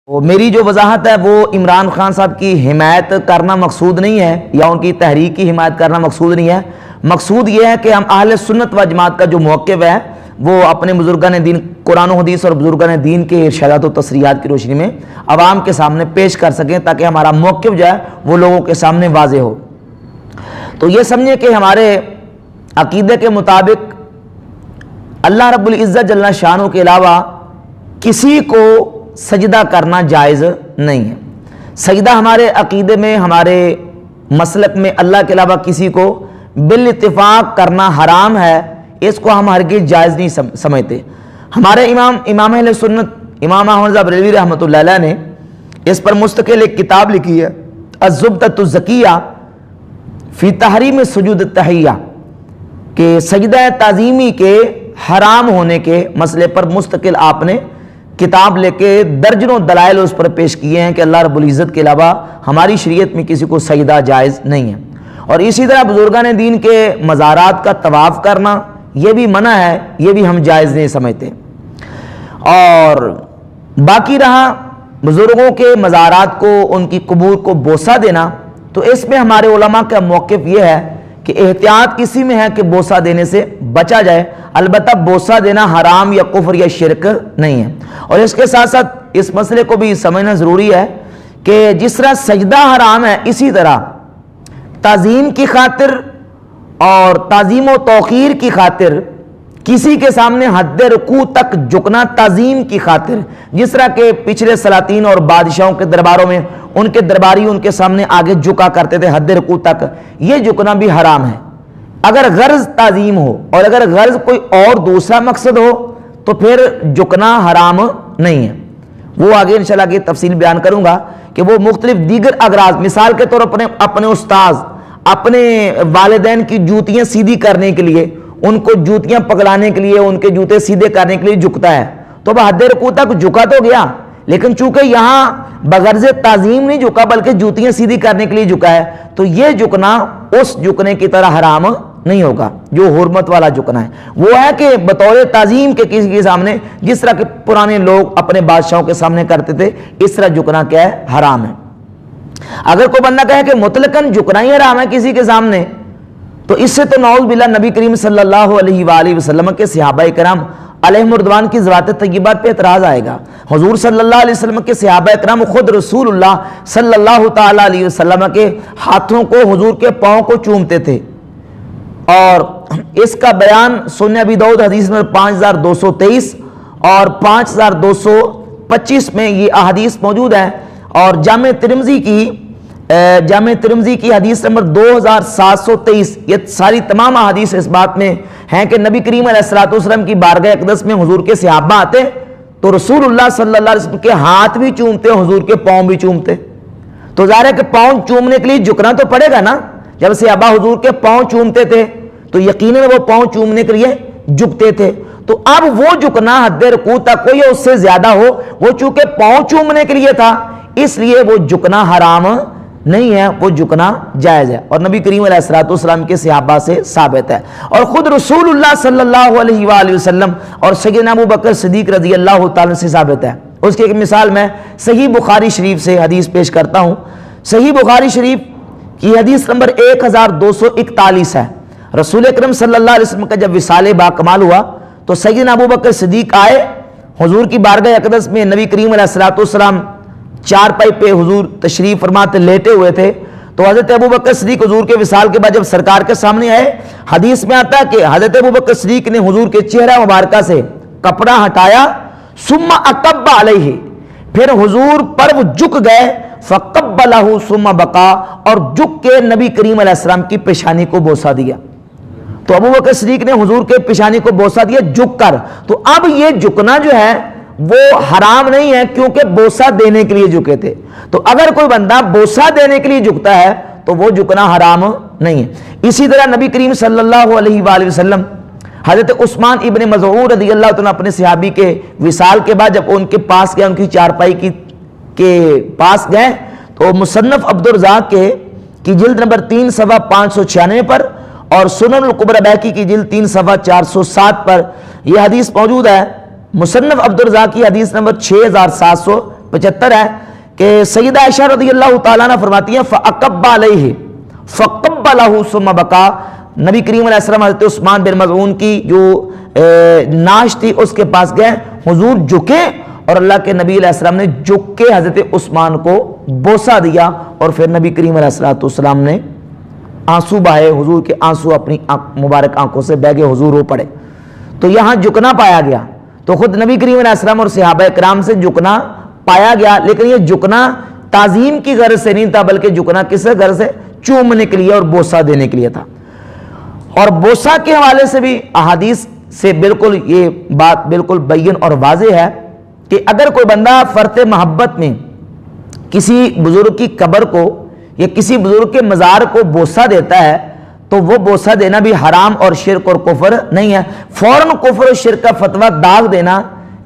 وہ میری جو وضاحت ہے وہ عمران خان صاحب کی حمایت کرنا مقصود نہیں ہے یا ان کی تحریک کی حمایت کرنا مقصود نہیں ہے. مقصود یہ ہے کہ ہم اہل سنت و جماعت کا جو موقف ہے وہ اپنے بزرگان دین قرآن و حدیث اور بزرگان دین کے ارشادات و تصریحات کی روشنی میں عوام کے سامنے پیش کر سکیں تاکہ ہمارا موقف جو ہے وہ لوگوں کے سامنے واضح ہو. تو یہ سمجھیں کہ ہمارے عقیدے کے مطابق اللہ رب العزت جل شانہ کے علاوہ کسی کو سجدہ کرنا جائز نہیں ہے. سجدہ ہمارے عقیدے میں ہمارے مسلک میں اللہ کے علاوہ کسی کو بالاتفاق کرنا حرام ہے. اس کو ہم ہرگز جائز نہیں سمجھتے. ہمارے امام اہل سنت امام احمد بریلوی رحمۃ اللہ علیہ نے اس پر مستقل ایک کتاب لکھی ہے الزبدۃ الزکیہ فی تحریم سجود التحیہ کہ سجدہ تعظیمی کے حرام ہونے کے مسئلے پر مستقل آپ نے کتاب لے کے درجنوں دلائل اس پر پیش کیے ہیں کہ اللہ رب العزت کے علاوہ ہماری شریعت میں کسی کو سجدہ جائز نہیں ہے. اور اسی طرح بزرگان دین کے مزارات کا طواف کرنا یہ بھی منع ہے, یہ بھی ہم جائز نہیں سمجھتے. اور باقی رہا بزرگوں کے مزارات کو ان کی قبور کو بوسہ دینا, تو اس میں ہمارے علماء کا موقف یہ ہے کہ احتیاط اسی میں ہے کہ بوسہ دینے سے بچا جائے. البتہ بوسہ دینا حرام یا کفر یا شرک نہیں ہے. اور اس کے ساتھ ساتھ اس مسئلے کو بھی سمجھنا ضروری ہے کہ جس طرح سجدہ حرام ہے اسی طرح تعظیم کی خاطر اور تعظیم و توقیر کی خاطر کسی کے سامنے حد رکوع تک جھکنا تعظیم کی خاطر, جس طرح کہ پچھلے سلاطین اور بادشاہوں کے درباروں میں ان کے درباری ان کے سامنے آگے جھکا کرتے تھے حد رکوع تک, یہ جھکنا بھی حرام ہے. اگر غرض تعظیم ہو اور اگر غرض کوئی اور دوسرا مقصد ہو تو پھر جھکنا حرام نہیں ہے. وہ آگے انشاءاللہ کی تفصیل بیان کروں گا کہ وہ مختلف دیگر اغراض, مثال کے طور پر اپنے استاذ اپنے والدین کی جوتیاں سیدھی کرنے کے لیے, ان کو جوتیاں پکڑانے کے لیے, ان کے جوتے سیدھے کرنے کے لیے جھکتا ہے, تو وہ حد رکوع تک جھکا تو گیا, لیکن چونکہ یہاں بغرض تعظیم نہیں جھکا بلکہ جوتیاں سیدھی کرنے کے لیے جھکا ہے, تو یہ جھکنا اس جھکنے کی طرح حرام نہیں ہوگا جو حرمت والا جھکنا ہے. وہ ہے کہ بطور تعظیم کے کسی کے سامنے, جس طرح کہ پرانے لوگ اپنے بادشاہوں کے سامنے کرتے تھے, اس طرح جھکنا کیا ہے, حرام ہے. اگر کوئی بندہ کہے کہ مطلقاً جھکنا ہی حرام ہے کسی کے سامنے, تو اس سے تو نعوذ باللہ نبی کریم صلی اللہ علیہ وآلہ وسلم کے صحابہ کرام علیہم رضوان کی ذوات طیبات پہ اعتراض آئے گا. حضور صلی اللہ علیہ وسلم کے صحابہ کرام خود رسول اللہ صلی اللہ تعالی علیہ وسلم کے ہاتھوں کو, حضور کے پاؤں کو چومتے تھے. اور اس کا بیان سنن ابی داؤد حدیث نمبر 5223 اور 5225 میں یہ احادیث موجود ہیں. اور جامع ترمذی کی حدیث نمبر 2723, یہ ساری تمام احادیث اس بات میں ہیں کہ نبی کریم علیہ الصلوۃ والسلام کی بارگاہ اقدس میں حضور کے صحابہ آتے تو رسول اللہ صلی اللہ علیہ وسلم کے ہاتھ بھی چومتے, حضور کے پاؤں بھی چومتے. تو ظاہر ہے کہ پاؤں چومنے کے لیے جھکنا تو پڑے گا نا. جب صحابہ حضور کے پاؤں چومتے تھے تو یقیناً وہ پاؤں چومنے کے لیے جھکتے تھے. تو اب وہ جھکنا حد رکوع تک ہو یا اس سے زیادہ ہو, وہ چونکہ پاؤں چومنے کے لیے تھا اس لیے وہ جھکنا حرام نہیں ہے, وہ جھکنا جائز ہے اور نبی کریم علیہ الصلوۃ والسلام کے صحابہ سے ثابت ہے. اور خود رسول اللہ صلی اللہ علیہ وآلہ وسلم اور سیدنا ابو بکر صدیق رضی اللہ تعالی سے ثابت ہے. اس کی ایک مثال میں صحیح بخاری شریف سے حدیث پیش کرتا ہوں. صحیح بخاری شریف کی حدیث نمبر 1241 ہے. رسول اکرم صلی اللہ علیہ وسلم کا جب وصال با کمال ہوا تو سیدنا ابو بکر صدیق آئے حضور کی بارگاہ اقدس میں. نبی کریم علیہ الصلوۃ والسلام چارپائی پہ حضور تشریف فرماتے لیٹے ہوئے تھے, تو حضرت ابو بکر صدیق حضور کے وصال کے بعد جب سرکار کے سامنے آئے, حدیث میں آتا ہے کہ حضرت ابو بکر صدیق نے حضور کے چہرہ مبارکہ سے کپڑا ہٹایا, ثم اقب علیہ, پھر حضور پر وہ جھک گئے, فقبلہ ثم بقا, اور جھک کے نبی کریم علیہ السلام کی پیشانی کو بوسہ دیا. تو ابو بکر صدیق نے حضور کے پیشانی کو بوسہ دیا جھک کر. تو اب یہ جھکنا جو ہے وہ حرام نہیں ہے کیونکہ بوسہ دینے کے لیے جھکے تھے. تو اگر کوئی بندہ بوسہ دینے کے لیے جھکتا ہے تو وہ جھکنا حرام نہیں ہے. اسی طرح نبی کریم صلی اللہ علیہ وآلہ وسلم حضرت عثمان ابن مظعون رضی اللہ تعالیٰ اپنے صحابی کے وصال کے بعد جب ان کے پاس گئے, ان کی چارپائی کے پاس گئے, تو مصنف عبدالرزاق کی جلد نمبر 3 صفحہ 596 پر اور سنن الکبری بیہقی کی جلد 3 صفحہ 407 پر یہ حدیث موجود ہے. مصنف عبدالرزاق کی حدیث نمبر 6793 75 है कि सैयदा आयशा रज़ी अल्लाह तआला अन्हा फरमाती हैं फ़अक़ब्बा अलैहि फ़क़ब्बलहु सुम्मा बका, नबी करीम अलैहि सलाम हज़रत उस्मान बिन मज़ऊन की जो नाश थी उसके पास गए, हुजूर झुके और अल्लाह के नबी अलैहि सलाम ने झुक के हज़रत उस्मान को बोसा दिया और फिर नबी करीम अलैहि सलाम ने आंसू बहाए, हुजूर के आंसू अपनी मुबारक आंखों से बह गए, हुजूर रो पड़े। तो यहाँ झुकना पाया गया, तो खुद नबी करीम अलैहि सलाम और सहाबा किराम से झुकना पाया गया, लेकिन ये झुकना ताज़ीम की गर्ज से नहीं था, बल्कि झुकना किस गर्ज से, चूमने के लिए और बोसा देने के लिए था। और बोसा के हवाले से भी अहादीस से बिल्कुल ये बात बिल्कुल बैयन और वाज़ेह है कि अगर कोई बंदा फ़र्त मोहब्बत में किसी बुजुर्ग की कब्र को या किसी बुजुर्ग के मज़ार को बोसा देता है तो वो बोसा देना भी हराम और शिरक और कुफ्र नहीं है। फौरन कुफ्र और शिरक का फतवा दाग देना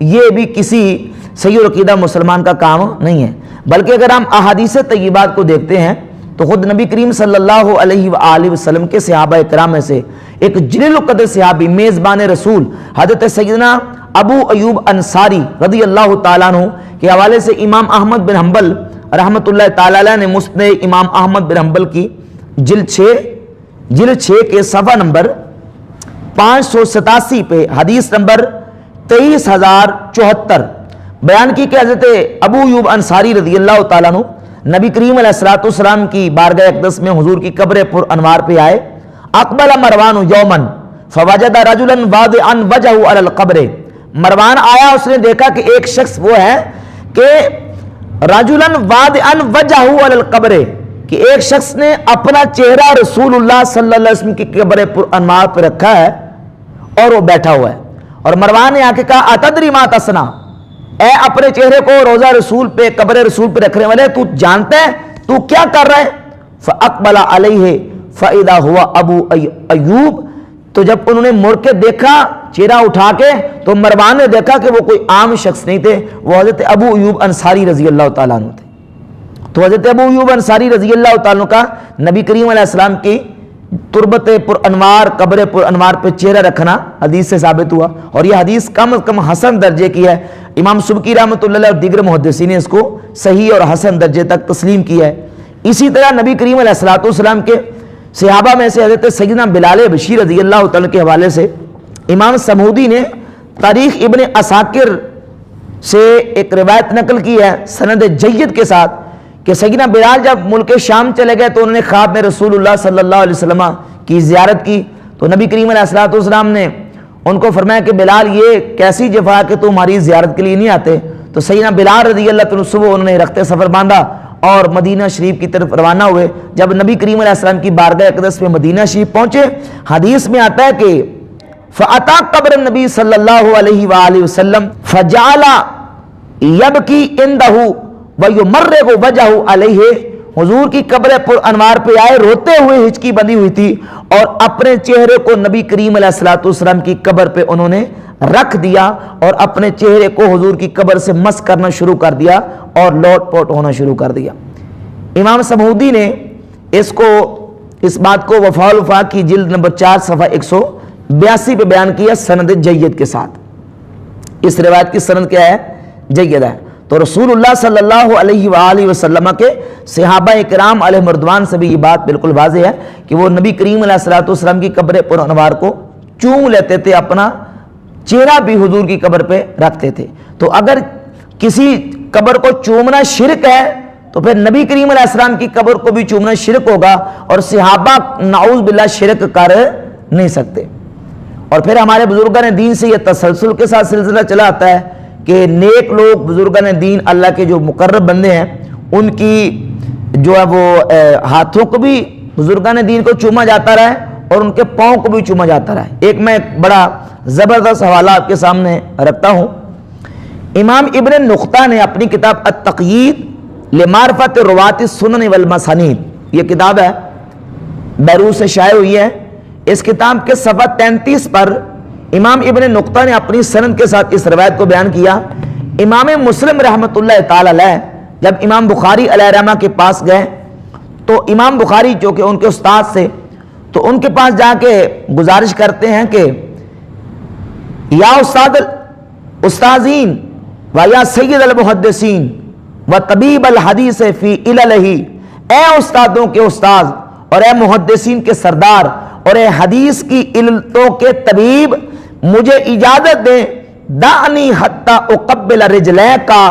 ये भी किसी सही और अकीदा मुसलमान का काम नहीं है, बल्कि अगर हम अहादीस तय्यबात को देखते हैं तो खुद नबी करीम सल्लल्लाहु अलैहि वसल्लम के सहाबा इकराम में से एक जलील क़द्र सहाबी मेज़बान रसूल हज़रत सैयदना अबू अयूब अंसारी रज़ी अल्लाह तआला अन्हु के हवाले से इमाम अहमद बिन हम्बल रहमतुल्लाह तआला अलैह ने मुस्नद इमाम अहमद बिन हम्बल की जिल्द 6 के सफ़ा नंबर 587 पे हदीस नंबर 23,074 बयान की कि हज़रत अबू अयूब अंसारी रज़ी अल्लाह तआला अन्हु नबी करीम अलैहिस्सलाम की बारगाह अक़दस में हुजूर की कब्र पुर अनवार पे आए। अक़बल मरवान यौमन फवजद रजुलन वादिअन वजहु अलल क़ब्र, मरवान आया, उसने देखा कि एक शख्स वो है कि रजुलन वादिअन वजहु अलल क़ब्र, कि एक शख्स ने अपना चेहरा रसूलुल्लाह सल्लल्लाहु अलैहि वसल्लम की कब्र पुर अनवार पे रखा है और वो बैठा हुआ है। और मरवान ने आके कहा अतदरी मा तसना, ए अपने चेहरे को रोजा रसूल पे कब्र रसूल पे रखने वाले तू जानता है तू क्या कर रहा है? फ़अक़बला अलैहि फ़इज़ा हुवा अबू अयूब, तो जब उन्होंने मुड़ के देखा चेहरा उठा के तो मरवान ने देखा कि वो कोई आम शख्स नहीं थे, वो हज़रत अबू अयूब अंसारी रज़ी अल्लाह तआला अन्हु थे। तो हज़रत अबू अयूब अंसारी रज़ी अल्लाह तआला अन्हु का नबी करीम अलैहिस्सलाम की तुरबत पुर अनवार कब्र पुर अनवार पे चेहरा रखना हदीस से साबित हुआ, और यह हदीस कम से कम हसन दर्जे की है। इमाम सुबकी रहमतुल्लाह अलैह और दीगर मुहद्दिसीन ने इसको सही और हसन दर्जे तक तस्लीम किया है। इसी तरह नबी करीम अलैहिस्सलाम के सहाबा में से हज़रत सैयदना बिलाल बशीर रज़ी अल्लाह तआला के हवाले से इमाम समूदी ने तारीख़ इब्न असाकिर से एक रिवायत नकल की है सनद जय्यद के साथ कि सैयदना बिलाल जब मुल्क शाम चले गए तो उन्होंने ख्वाब में रसूलुल्लाह सल्लल्लाहु अलैहि वसल्लम की ज़ियारत की, तो नबी करीम अलैहिस्सलाम ने उनको फरमाया कि बिलाल ये कैसी जफा है कि तुम हमारी ज़ियारत के लिए नहीं आते। तो सैयदना बिलाल रज़ी अल्लाह तआला सुबह उन्होंने रखते सफ़र बांधा और मदीना शरीफ की तरफ रवाना हुए। जब नबी करीम अलैहिस्सलाम की बारगाह अक़दस में मदीना शरीफ पहुँचे, हदीस में आता है कि फ़अता क़ब्र नबी सल्लल्लाहु अलैहि वसल्लम फ़जअला यबकी इंदहु व युमर्रिगु वजहु अलैहि, हुजूर की कब्र पुर अनवार पे आए, रोते हुए हिचकी बंधी हुई थी और अपने चेहरे को नबी करीम अलैहिस्सलाम की कब्र पे उन्होंने रख दिया और अपने चेहरे को हुजूर की कब्र से मस करना शुरू कर दिया और लौट पोट होना शुरू कर दिया। इमाम समूदी ने इस बात को वफ़ाउल वफ़ा की जिल्द नंबर 4 सफ़ा 182 पे बयान किया सनद जय्यद के साथ। इस रिवायत की सनद क्या है? जय्यद है। तो रसूलुल्लाह सल्लल्लाहु अलैहि वसल्लम के सहाबा इकराम अलैहिम रिदवान से भी ये बात बिल्कुल वाज़ेह है कि वो नबी करीम अलैहिस्सलाम की कब्र पुर अनवार को चूम लेते थे, अपना चेहरा भी हुजूर की कब्र पे रखते थे। तो अगर किसी कब्र को चूमना शिरक है तो फिर नबी करीम अलैहिस्सलाम की कब्र को भी चूमना शिरक होगा, और सहाबा नाउज़ बिल्लाह शिरक कर नहीं सकते। और फिर हमारे बुजुर्गान दीन से यह तसलसल के साथ सिलसिला चला आता है कि नेक लोग बुजुर्गान दीन अल्लाह के जो मुकर्रब बंदे हैं उनकी जो है वो हाथों को भी बुजुर्गान दीन को चूमा जाता रहा है और उनके पाँव को भी चूमा जाता रहा है। एक मैं बड़ा ज़बरदस्त हवाला आपके सामने रखता हूँ। इमाम इब्न नुख्ता ने अपनी किताब अत-तक़यीद लिमारफ़त रुवात सुनन वल मसानीद, ये किताब है बैरूत से शाये हुई है। इस किताब के सफ़ा 33 पर इमाम इब्न नुख्ता ने अपनी सनद के साथ इस रवायत को बयान किया। इमाम मुस्लिम रहमतुल्लाह ताला अलैह जब इमाम बुखारी अलैहिर्रहमा के पास गए तो इमाम बुखारी जो कि उनके उस्ताद से, तो उनके पास जाके गुजारिश करते हैं कि या उस्ताज़ीन व या सय्यद अल मुहद्दिसीन, व तबीब अल हदीस फी इललही, ए उस्तादों के उस्ताद और ए मुहद्दिसीन के सरदार और ए हदीस की इल्लतों के तबीब, मुझे इजाजत दें, दानी हत्ता उकब्बिल रिजलै का,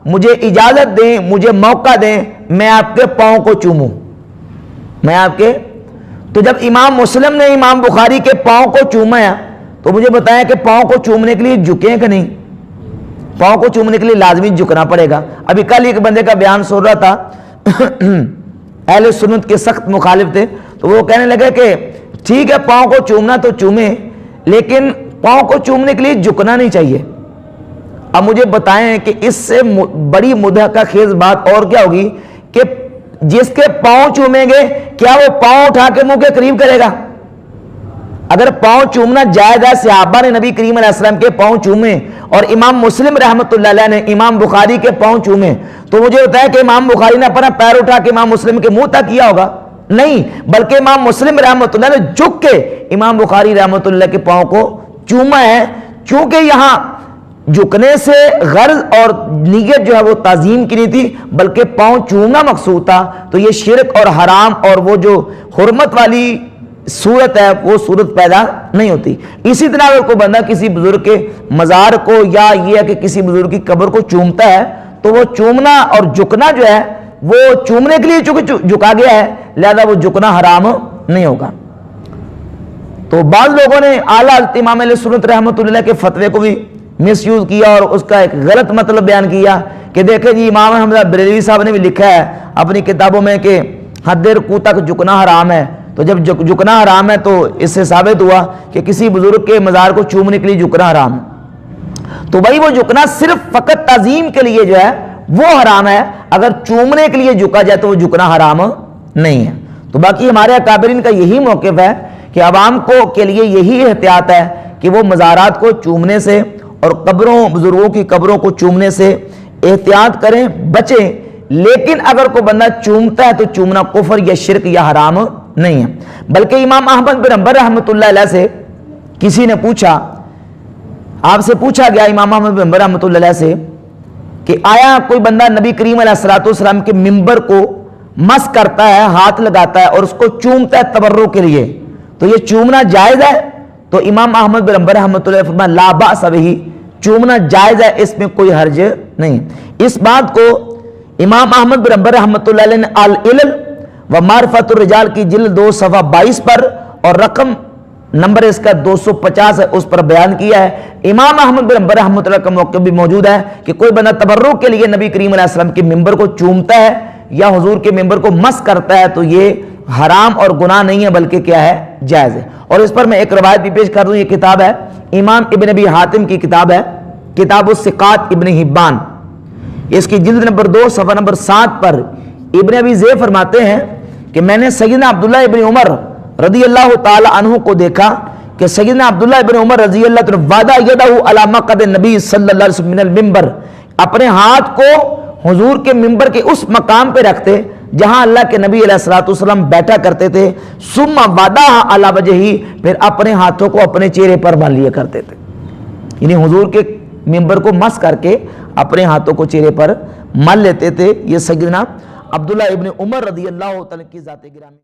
मुझे इजाजत दें, मुझे मौका दें, मैं आपके पाँव को चूमूं, मैं आपके। तो जब इमाम मुस्लिम ने इमाम बुखारी के पाँव को चूमा है तो मुझे बताया कि पाँव को चूमने के लिए झुके कि नहीं? पाँव को चूमने के लिए लाजमी झुकना पड़ेगा। अभी कल एक बंदे का बयान सुन रहा था, अहले सुन्नत के सख्त मुखालिफ थे, तो वो कहने लगे कि ठीक है पाँव को चूमना तो चूमे, लेकिन पाँव को चूमने के लिए झुकना नहीं चाहिए। अब मुझे बताएं कि इससे बड़ी मुद्दा खेज बात और क्या होगी कि जिसके पाँव चूमेंगे क्या वो पाँव उठा के मुंह के करीब करेगा? अगर पाँव चूमना जायज है, सहाबा ने नबी करीम अलैहि सलाम के पाँव चूमे और इमाम मुस्लिम रहमतुल्लाह अलैह ने इमाम बुखारी के पाँव चूमे, तो मुझे होता है कि इमाम बुखारी ने अपना पैर उठा के इमाम मुस्लिम के मुंह तक किया होगा? नहीं, बल्कि इमाम मुस्लिम रहमतुल्लाह ने झुक के इमाम बुखारी रहमतुल्लाह के पाँव को चूमा है। चूंकि यहाँ झुकने से गर्ज और नीयत जो है वो ताजीम की नहीं थी, बल्कि पाँव चूमना मकसूद था, तो ये शिरक और हराम और वो जो हुर्मत वाली सूरत है वो सूरत पैदा नहीं होती। इसी तरह अगर कोई बंदा किसी बुजुर्ग के मज़ार को या ये है कि किसी बुजुर्ग की कब्र को चूमता है, तो वो चूमना और झुकना जो है वो चूमने के लिए चूंकि झुका गया है, लिहाजा वो झुकना हराम नहीं होगा। तो बाद लोगों ने आला हज़रत इमाम अहले सुन्नत रहमतुल्लाह के फतवे को भी मिस यूज किया और उसका एक गलत मतलब बयान किया कि देखे जी इमाम हमजा बरेलवी साहब ने भी लिखा है अपनी किताबों में कि हद्दे रुकू तक झुकना हराम है। तो जब झुकना हराम है तो इससे साबित हुआ कि किसी बुजुर्ग के मज़ार को चूमने के लिए झुकना हराम है। तो भाई वो झुकना सिर्फ फकत ताजीम के लिए जो है वो हराम है, अगर चूमने के लिए झुका जाए तो वो झुकना हराम नहीं है। तो बाकी हमारे अकाबरीन का यही मौक़िफ़ है कि अवाम को के लिए यही एहतियात है कि वो मज़ारात को चूमने से और कब्रों बुजुर्गों की कब्रों को चूमने से एहतियात करें, बचें। लेकिन अगर कोई बंदा चूमता है तो चूमना कुफर या शिरक या हराम नहीं है। बल्कि इमाम अहमद बिन हंबल रहमतुल्लाह अलैह से किसी ने पूछा, आपसे पूछा गया इमाम अहमद बिन हंबल रहमतुल्लाह अलैह से कि आया कोई बंदा नबी करीम अलैहिस्सलाम के मिंबर को मस करता है, हाथ लगाता है और उसको चूमता है तबर्रुक के लिए, तो ये चूमना जायज़ है? तो इमाम अहमद बिन हंबल रहमतुल्लाह अलैह फरमाया ला बास बिही, चूमना जायज़ है, इसमें कोई हर्ज नहीं। इस बात को इमाम अहमद बिन हंबल रहमतुल्लाह अलैह ने अल इल्ल व मारिफतुर रिजाल की जिल्द 2 सफ़ा 22 पर और रकम नंबर इसका 250 है उस पर बयान किया है। इमाम अहमद बिन हंबल रहमतुल्लाह का मौक़िफ़ भी मौजूद है कि कोई बंदा तबर्रुक के लिए नबी करीम अलैहि सलाम के मिंबर को चूमता है या हुजूर के मिंबर को मस करता है तो ये हराम और गुनाह नहीं है, बल्कि क्या है, जायज़ है। और इस पर मैं एक रवायत भी पेश कर दूं, ये किताब है इमाम इब्न अबी हातिम की किताब है किताबुस सिक़ात इब्न हिब्बान, इसकी जिल्द नंबर 2 सफ़ा नंबर 7 पर इब्न अबी ज़ैब फरमाते हैं कि मैंने सय्यदना अब्दुल्लाह इब्न उमर रज़ी अल्लाह ताला अन्हु को देखा कि सय्यदना अब्दुल्लाह इब्न उमर रज़ी अल्लाह ताला वादा यदहु अला मक़द नबी सल्लल्लाहु अलैहि वसल्लम मिनल मिंबर, अपने हाथ को हुजूर के मिंबर के उस मकाम पे रखते जहां अल्लाह के नबी अलैहिस्सलाम बैठा करते थे। सुम्मा वादा अला वजही, फिर अपने हाथों को अपने चेहरे पर बांध लिया करते थे, यानी हुजूर के मिंबर को मस करके अपने हाथों को चेहरे पर मल लेते थे। ये सय्यदना अब्दुल्लाह इब्न उमर रज़ी अल्लाह तआला की ज़ात गिरामी।